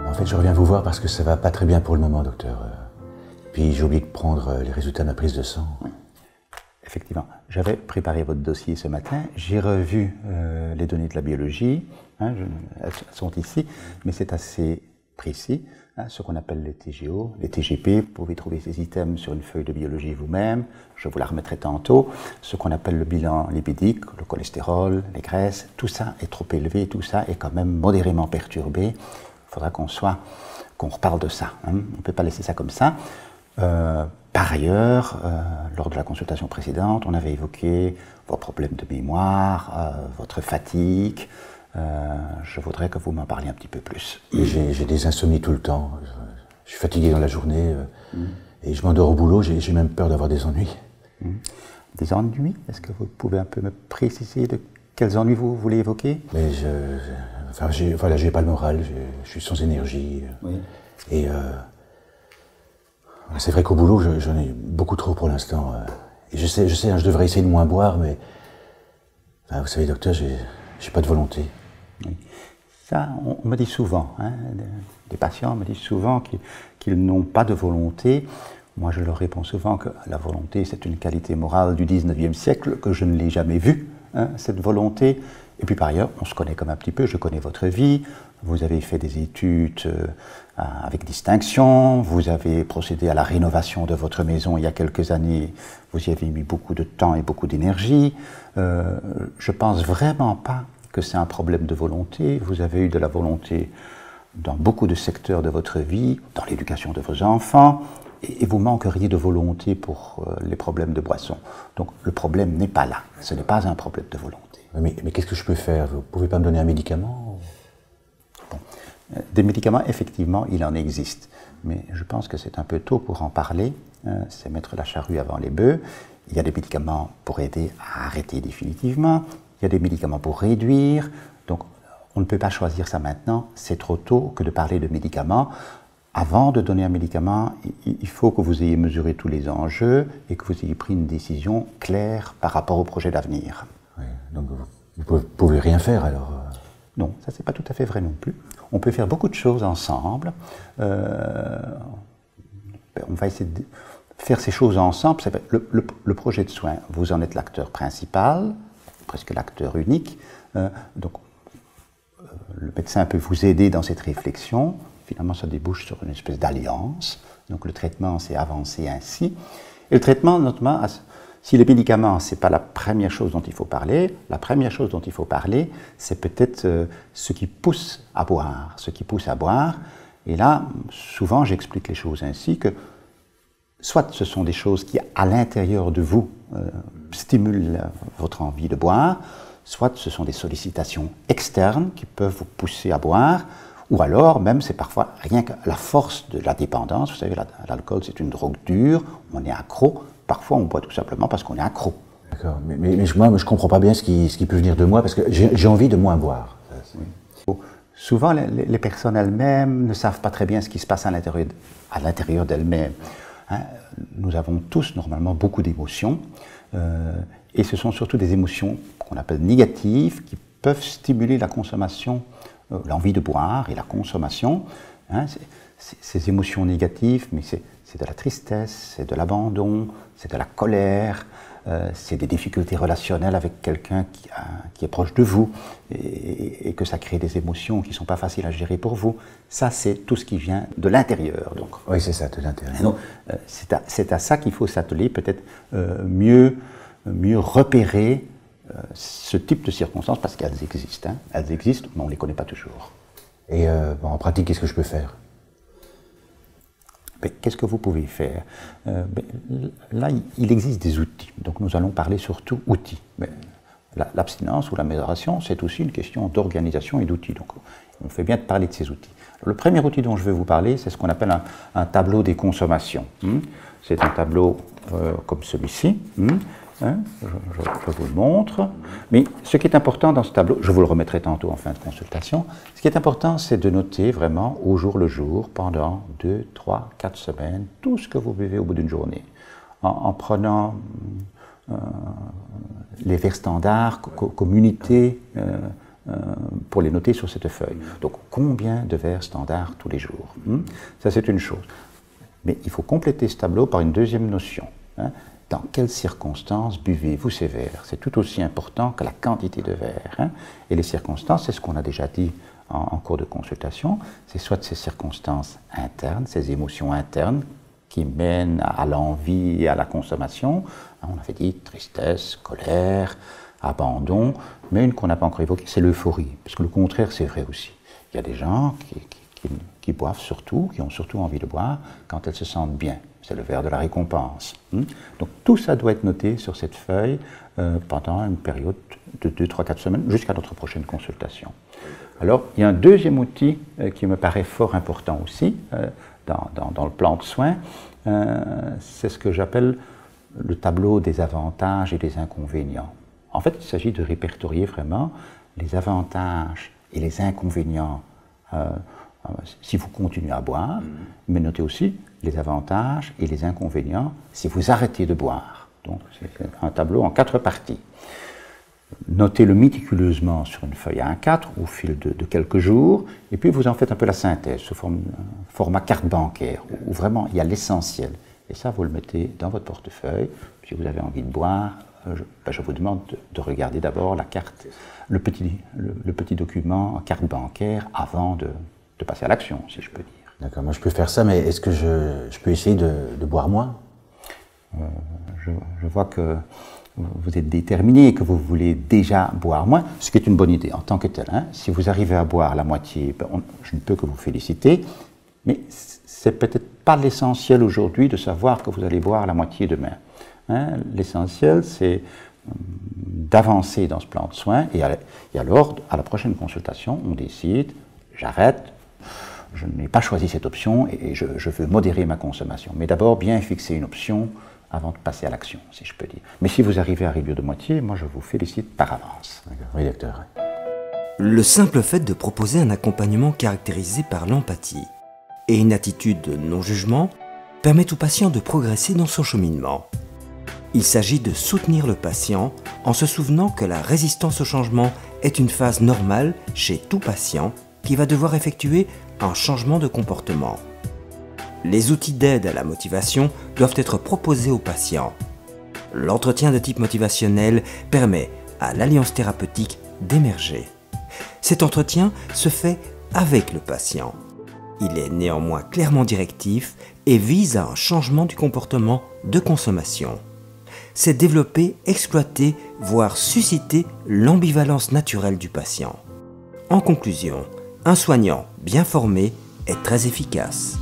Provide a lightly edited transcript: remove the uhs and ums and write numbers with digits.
En fait, je reviens vous voir parce que ça va pas très bien pour le moment, docteur. Puis j'ai oublié de prendre les résultats de ma prise de sang. Oui. Effectivement, j'avais préparé votre dossier ce matin, j'ai revu les données de la biologie, hein, elles sont ici, mais c'est assez précis, hein, ce qu'on appelle les TGO, les TGP, vous pouvez trouver ces items sur une feuille de biologie vous-même, je vous la remettrai tantôt, ce qu'on appelle le bilan lipidique, le cholestérol, les graisses, tout ça est trop élevé, tout ça est quand même modérément perturbé, il faudra qu'on reparle de ça, hein, on ne peut pas laisser ça comme ça. Par ailleurs, lors de la consultation précédente, on avait évoqué vos problèmes de mémoire, votre fatigue. Je voudrais que vous m'en parliez un petit peu plus. J'ai des insomnies tout le temps. Je suis fatigué dans la journée et je m'endors au boulot. J'ai même peur d'avoir des ennuis. Des ennuis? Est-ce que vous pouvez un peu me préciser de quels ennuis vous voulez évoquer? Mais voilà, j'ai pas le moral. Je suis sans énergie. Oui. Et c'est vrai qu'au boulot, j'en ai beaucoup trop pour l'instant. Et je sais, hein, je devrais essayer de moins boire, mais vous savez, docteur, j'ai pas de volonté. Oui. Ça, on me dit souvent, hein, des patients me disent souvent qu'ils n'ont pas de volonté. Moi, je leur réponds souvent que la volonté, c'est une qualité morale du 19e siècle, que je ne l'ai jamais vue, hein, cette volonté. Et puis par ailleurs, on se connaît comme un petit peu, je connais votre vie, vous avez fait des études avec distinction, vous avez procédé à la rénovation de votre maison il y a quelques années, vous y avez mis beaucoup de temps et beaucoup d'énergie. Je pense vraiment pas que c'est un problème de volonté, vous avez eu de la volonté dans beaucoup de secteurs de votre vie, dans l'éducation de vos enfants, et vous manqueriez de volonté pour les problèmes de boisson. Donc le problème n'est pas là, ce n'est pas un problème de volonté. Mais qu'est-ce que je peux faire? Vous pouvez pas me donner un médicament? Bon. Des médicaments, effectivement, il en existe. Mais je pense que c'est un peu tôt pour en parler. C'est mettre la charrue avant les bœufs. Il y a des médicaments pour aider à arrêter définitivement. Il y a des médicaments pour réduire. Donc, on ne peut pas choisir ça maintenant. C'est trop tôt que de parler de médicaments. Avant de donner un médicament, il faut que vous ayez mesuré tous les enjeux et que vous ayez pris une décision claire par rapport au projet d'avenir. Oui, donc vous pouvez rien faire alors? Non, ça c'est pas tout à fait vrai non plus. On peut faire beaucoup de choses ensemble. On va essayer de faire ces choses ensemble. Le projet de soins, vous en êtes l'acteur principal, presque l'acteur unique. Donc, le médecin peut vous aider dans cette réflexion. Finalement, ça débouche sur une espèce d'alliance. Donc, le traitement, c'est avancer ainsi. Et le traitement, notamment, si les médicaments, ce n'est pas la première chose dont il faut parler, la première chose dont il faut parler, c'est peut-être ce qui pousse à boire. Ce qui pousse à boire. Et là, souvent, j'explique les choses ainsi que soit ce sont des choses qui, à l'intérieur de vous, stimulent votre envie de boire, soit ce sont des sollicitations externes qui peuvent vous pousser à boire, ou alors même c'est parfois rien que la force de la dépendance. Vous savez, l'alcool c'est une drogue dure, on est accro. Parfois, on boit tout simplement parce qu'on est accro. D'accord, mais moi, je ne comprends pas bien ce qui peut venir de moi, parce que j'ai envie de moins boire. Oui. Souvent, les personnes elles-mêmes ne savent pas très bien ce qui se passe à l'intérieur d'elles-mêmes. Hein, nous avons tous, normalement, beaucoup d'émotions, et ce sont surtout des émotions qu'on appelle négatives, qui peuvent stimuler la consommation, l'envie de boire et la consommation. Hein, ces émotions négatives, mais c'est de la tristesse, c'est de l'abandon, c'est de la colère, c'est des difficultés relationnelles avec quelqu'un qui est proche de vous et que ça crée des émotions qui ne sont pas faciles à gérer pour vous. Ça, c'est tout ce qui vient de l'intérieur. Donc. Oui, c'est ça, de l'intérieur. C'est à ça qu'il faut s'atteler, peut-être mieux repérer ce type de circonstances, parce qu'elles existent. Hein. Elles existent, mais on ne les connaît pas toujours. Et en pratique, qu'est-ce que je peux faire? Qu'est-ce que vous pouvez faire? Là, il existe des outils. Donc nous allons parler surtout outils. L'abstinence ou la modération, c'est aussi une question d'organisation et d'outils. Donc on fait bien de parler de ces outils. Le premier outil dont je vais vous parler, c'est ce qu'on appelle un tableau des consommations. C'est un tableau comme celui-ci. Je vous le montre. Mais ce qui est important dans ce tableau, je vous le remettrai tantôt en fin de consultation, ce qui est important, c'est de noter vraiment au jour le jour, pendant 2, 3, 4 semaines, tout ce que vous buvez au bout d'une journée. En prenant les verres standards comme unité pour les noter sur cette feuille. Donc, combien de verres standards tous les jours? Ça, c'est une chose. Mais il faut compléter ce tableau par une deuxième notion. Dans quelles circonstances buvez-vous ces verres? C'est tout aussi important que la quantité de verres. Et les circonstances, c'est ce qu'on a déjà dit en cours de consultation, c'est soit ces circonstances internes, ces émotions internes qui mènent à l'envie et à la consommation. On avait dit tristesse, colère, abandon, mais une qu'on n'a pas encore évoquée, c'est l'euphorie, parce que le contraire, c'est vrai aussi. Il y a des gens qui boivent surtout, qui ont surtout envie de boire quand elles se sentent bien. C'est le verre de la récompense. Donc tout ça doit être noté sur cette feuille pendant une période de 2, 3, 4 semaines, jusqu'à notre prochaine consultation. Alors, il y a un deuxième outil qui me paraît fort important aussi dans le plan de soins, c'est ce que j'appelle le tableau des avantages et des inconvénients. En fait, il s'agit de répertorier vraiment les avantages et les inconvénients si vous continuez à boire, mais notez aussi les avantages et les inconvénients si vous arrêtez de boire. Donc, c'est un tableau en 4 parties. Notez-le méticuleusement sur une feuille A4 au fil de quelques jours, et puis vous en faites un peu la synthèse sous format carte bancaire, où vraiment il y a l'essentiel. Et ça, vous le mettez dans votre portefeuille. Si vous avez envie de boire, je vous demande de regarder d'abord la carte, le petit document en carte bancaire avant de passer à l'action, si je peux dire. D'accord, moi je peux faire ça, mais est-ce que je peux essayer de boire moins? Je vois que vous êtes déterminé et que vous voulez déjà boire moins, ce qui est une bonne idée en tant que tel. Si vous arrivez à boire la moitié, je ne peux que vous féliciter, mais c'est peut-être pas l'essentiel aujourd'hui de savoir que vous allez boire la moitié demain. L'essentiel, c'est d'avancer dans ce plan de soins et alors, à la prochaine consultation, on décide, j'arrête, je n'ai pas choisi cette option et je veux modérer ma consommation. Mais d'abord, bien fixer une option avant de passer à l'action, si je peux dire. Mais si vous arrivez à réduire de moitié, moi je vous félicite par avance. Oui, docteur. Le simple fait de proposer un accompagnement caractérisé par l'empathie et une attitude de non-jugement permet au patient de progresser dans son cheminement. Il s'agit de soutenir le patient en se souvenant que la résistance au changement est une phase normale chez tout patient qui va devoir effectuer un changement de comportement. Les outils d'aide à la motivation doivent être proposés aux patients. L'entretien de type motivationnel permet à l'alliance thérapeutique d'émerger. Cet entretien se fait avec le patient. Il est néanmoins clairement directif et vise à un changement du comportement de consommation. C'est développer, exploiter, voire susciter l'ambivalence naturelle du patient. En conclusion, un soignant bien formé est très efficace.